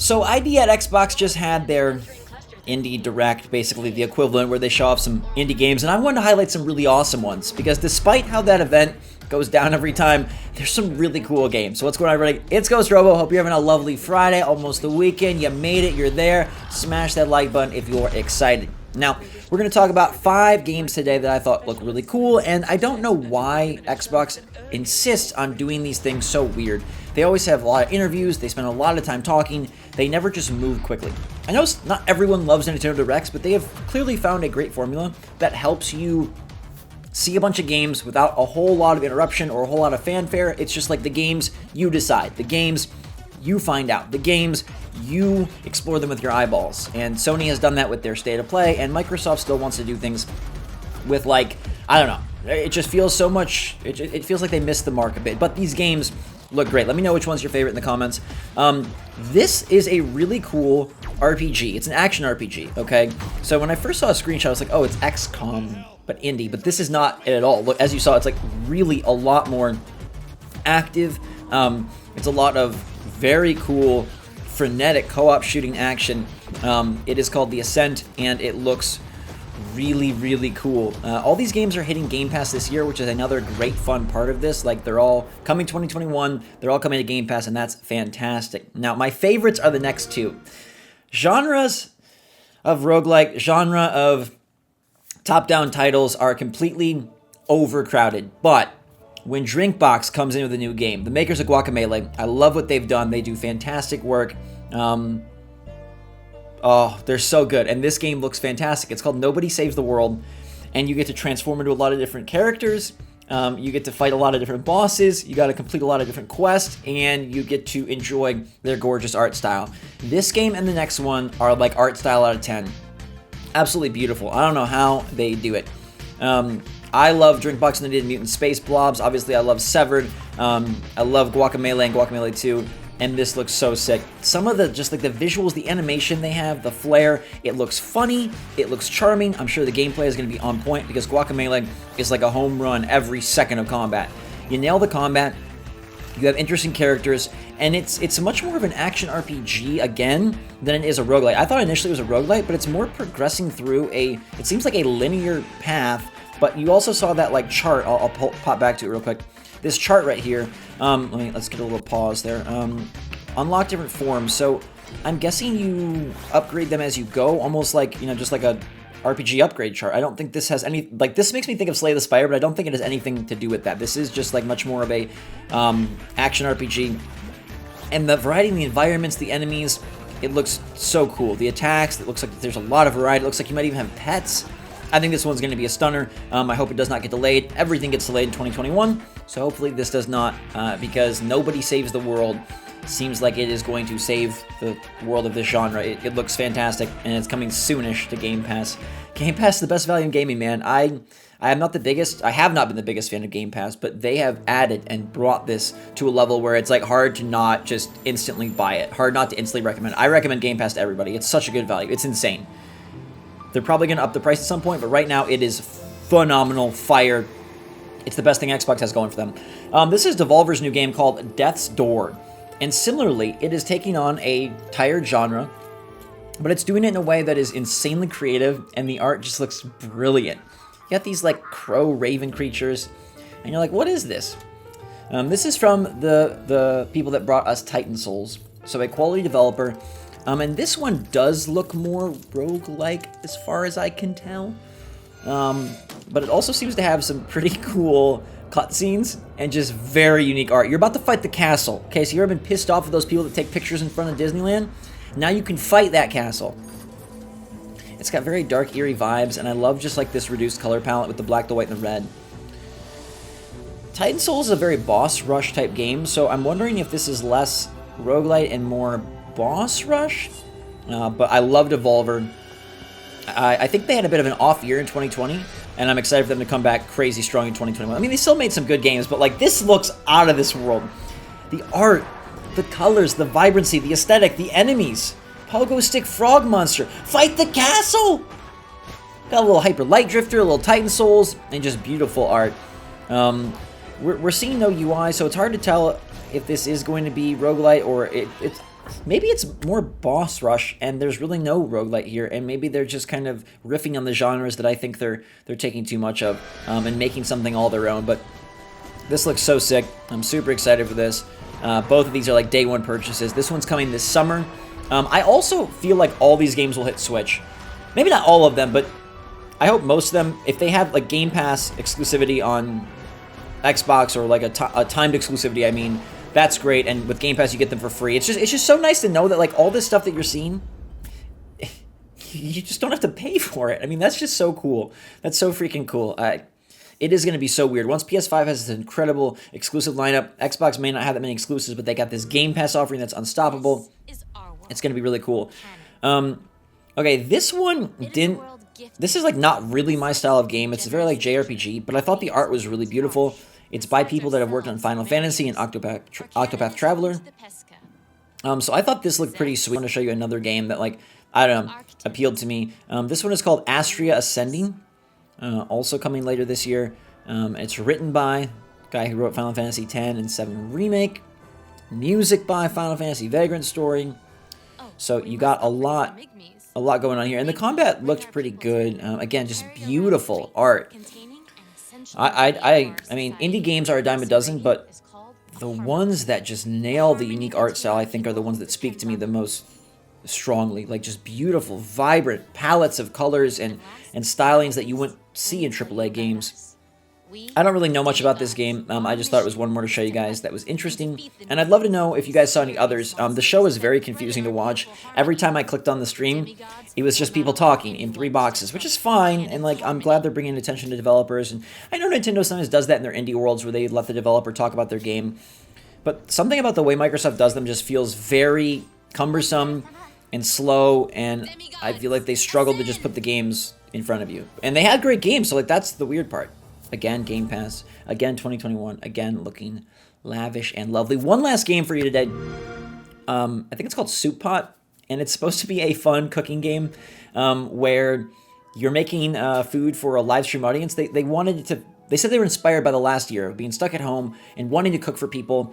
So ID at Xbox just had their Indie Direct, basically the equivalent, where they show off some indie games, and I wanted to highlight some really awesome ones, because despite how that event goes down every time, there's some really cool games. So what's going on, everybody? It's GhostRobo. Hope you're having a lovely Friday, almost the weekend. You made it, you're there. Smash that like button if you're excited. Now, we're going to talk about 5 games today that I thought looked really cool, and I don't know why Xbox insists on doing these things so weird. They always have a lot of interviews, they spend a lot of time talking, they never just move quickly. I know not everyone loves Nintendo Directs, but they have clearly found a great formula that helps you see a bunch of games without a whole lot of interruption or a whole lot of fanfare. It's just like the games you decide, the games you find out, the games you explore them with your eyeballs. And Sony has done that with their State of Play, and Microsoft still wants to do things with, like, I don't know, it just feels so much, it feels like they missed the mark a bit. But these games look great. Let me know which one's your favorite in the comments. This is a really cool RPG. It's an action RPG, okay? So when I first saw a screenshot, I was like, oh, it's XCOM, but indie. But this is not it at all. Look, as you saw, it's like really a lot more active. It's a lot of very cool, frenetic co-op shooting action. It is called the Ascent, and it looks really, really cool. All these games are hitting Game Pass this year, which is another great fun part of this. Like, they're all coming 2021, they're all coming to Game Pass, and that's fantastic. Now, my favorites are the next two. Genres of roguelike, genre of top-down titles are completely overcrowded, but when Drinkbox comes in with a new game, the makers of Guacamelee, I love what they've done. They do fantastic work. Oh, they're so good, and this game looks fantastic. It's called Nobody Saves the World, and you get to transform into a lot of different characters. You get to fight a lot of different bosses. You got to complete a lot of different quests, and you get to enjoy their gorgeous art style. This game and the next one are like art style out of 10. Absolutely beautiful. I don't know how they do it. I love Drinkbox and the Mutant Space Blobs. Obviously, I love Severed. I love Guacamelee and Guacamelee 2. And this looks so sick. Some of the, just like the visuals, the animation they have, the flair, it looks funny, it looks charming. I'm sure the gameplay is going to be on point because Guacamelee is like a home run every second of combat. You nail the combat, you have interesting characters, and it's much more of an action RPG, again, than it is a roguelite. I thought initially it was a roguelite, but it's more progressing through it seems like a linear path, but you also saw that like chart. I'll pop back to it real quick. This chart right here, let's get a little pause there. Unlock different forms. So I'm guessing you upgrade them as you go, almost like, just like a RPG upgrade chart. I don't think this has any, like, this makes me think of Slay the Spire, but I don't think it has anything to do with that. This is just like much more of a action RPG. And the variety in the environments, the enemies, it looks so cool. The attacks, it looks like there's a lot of variety. It looks like you might even have pets. I think this one's going to be a stunner. I hope it does not get delayed. Everything gets delayed in 2021, so hopefully this does not, because Nobody Saves the World seems like it is going to save the world of this genre. It looks fantastic, and it's coming soonish to Game Pass. Game Pass is the best value in gaming, man. I have not been the biggest fan of Game Pass, but they have added and brought this to a level where it's like hard to not just instantly buy it, hard not to instantly recommend. I recommend Game Pass to everybody. It's such a good value. It's insane. They're probably going to up the price at some point, but right now it is phenomenal, fire. It's the best thing Xbox has going for them. This is Devolver's new game called Death's Door. And similarly, it is taking on a tired genre, but it's doing it in a way that is insanely creative, and the art just looks brilliant. You got these like crow raven creatures, and you're like, what is this? This is from the people that brought us Titan Souls, so a quality developer. And this one does look more roguelike as far as I can tell. But it also seems to have some pretty cool cutscenes and just very unique art. You're about to fight the castle. Okay, so you've ever been pissed off with those people that take pictures in front of Disneyland? Now you can fight that castle. It's got very dark, eerie vibes, and I love just like this reduced color palette with the black, the white, and the red. Titan Souls is a very boss rush type game, so I'm wondering if this is less roguelite and more boss rush, but I love Devolver. I think they had a bit of an off year in 2020, and I'm excited for them to come back crazy strong in 2021. I mean, they still made some good games, but like this looks out of this world. The art, the colors, the vibrancy, the aesthetic, the enemies. Pogo Stick Frog Monster, fight the castle! Got a little Hyper Light Drifter, a little Titan Souls, and just beautiful art. We're seeing no UI, so it's hard to tell if this is going to be roguelite or maybe it's more boss rush and there's really no roguelite here, and maybe they're just kind of riffing on the genres that I think they're taking too much of, and making something all their own. But this looks so sick. I'm super excited for this. Both of these are like day one purchases. This one's coming this summer. I also feel like all these games will hit Switch. Maybe not all of them, but I hope most of them, if they have like Game Pass exclusivity on Xbox, or like a timed exclusivity, I mean, that's great. And with Game Pass, you get them for free. It's just so nice to know that like all this stuff that you're seeing, you just don't have to pay for it. I mean, that's just so cool. That's so freaking cool. It is going to be so weird. Once PS5 has this incredible exclusive lineup, Xbox may not have that many exclusives, but they got this Game Pass offering that's unstoppable. It's going to be really cool. Okay, this one didn't... This is like not really my style of game. It's very like JRPG, but I thought the art was really beautiful. It's by people that have worked on Final Fantasy and Octopath Traveler. So I thought this looked pretty sweet. I want to show you another game that, like, I don't know, appealed to me. This one is called Astria Ascending. Also coming later this year. It's written by the guy who wrote Final Fantasy X and 7 Remake. Music by Final Fantasy Vagrant Story. So you got a lot going on here. And the combat looked pretty good. Again, just beautiful art. I mean, indie games are a dime a dozen, but the ones that just nail the unique art style, I think, are the ones that speak to me the most strongly. Like, just beautiful, vibrant palettes of colors and stylings that you wouldn't see in AAA games. I don't really know much about this game. I just thought it was one more to show you guys that was interesting. And I'd love to know if you guys saw any others. The show is very confusing to watch. Every time I clicked on the stream, it was just people talking in 3 boxes, which is fine. And like, I'm glad they're bringing attention to developers. And I know Nintendo sometimes does that in their indie worlds where they let the developer talk about their game. But something about the way Microsoft does them just feels very cumbersome and slow. And I feel like they struggled to just put the games in front of you. And they had great games, so like that's the weird part. Again, Game Pass. Again, 2021. Again, looking lavish and lovely. One last game for you today. I think it's called Soup Pot, and it's supposed to be a fun cooking game where you're making food for a live stream audience. They wanted to. They said they were inspired by the last year of being stuck at home and wanting to cook for people,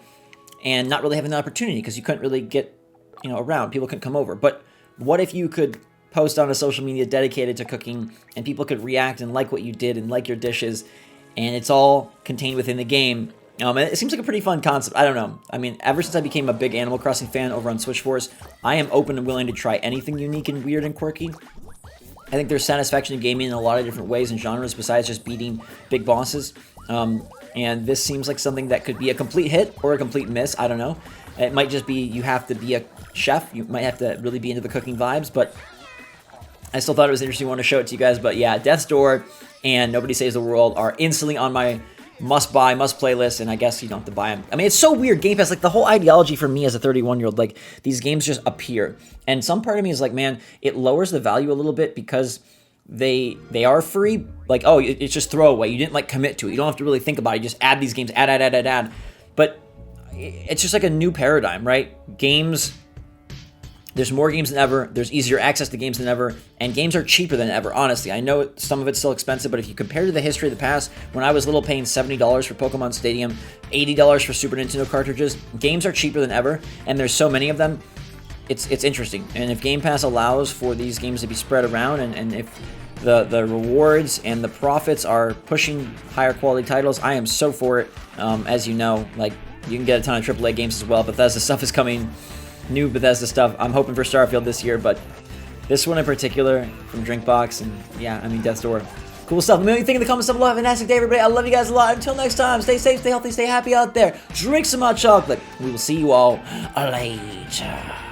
and not really having the opportunity because you couldn't really get around. People couldn't come over. But what if you could post on a social media dedicated to cooking, and people could react and like what you did and like your dishes, and it's all contained within the game. And it seems like a pretty fun concept. I don't know. I mean, ever since I became a big Animal Crossing fan over on Switch Force, I am open and willing to try anything unique and weird and quirky. I think there's satisfaction in gaming in a lot of different ways and genres besides just beating big bosses. And this seems like something that could be a complete hit or a complete miss. I don't know. It might just be you have to be a chef. You might have to really be into the cooking vibes, but I still thought it was interesting. I want to show it to you guys. But yeah, Death's Door and Nobody Saves the World are instantly on my must-buy, must-play list, and I guess you don't have to buy them. I mean, it's so weird. Game Pass, like the whole ideology for me as a 31-year-old, like these games just appear. And some part of me is like, man, it lowers the value a little bit because they are free. Like, oh, it's just throwaway. You didn't like commit to it. You don't have to really think about it. You just add these games, add. But it's just like a new paradigm, right? Games... There's more games than ever, there's easier access to games than ever, and games are cheaper than ever, honestly. I know some of it's still expensive, but if you compare to the history of the past, when I was little paying $70 for Pokemon Stadium, $80 for Super Nintendo cartridges, games are cheaper than ever, and there's so many of them, it's interesting. And if Game Pass allows for these games to be spread around, and if the rewards and the profits are pushing higher quality titles, I am so for it. As you know, like, you can get a ton of AAA games as well. Bethesda stuff is coming. New Bethesda stuff. I'm hoping for Starfield this year, but this one in particular from Drinkbox, and yeah, I mean, Death's Door. Cool stuff. Let me know what you think in the comments below. Have a fantastic day, everybody. I love you guys a lot. Until next time, stay safe, stay healthy, stay happy out there. Drink some hot chocolate. We will see you all later.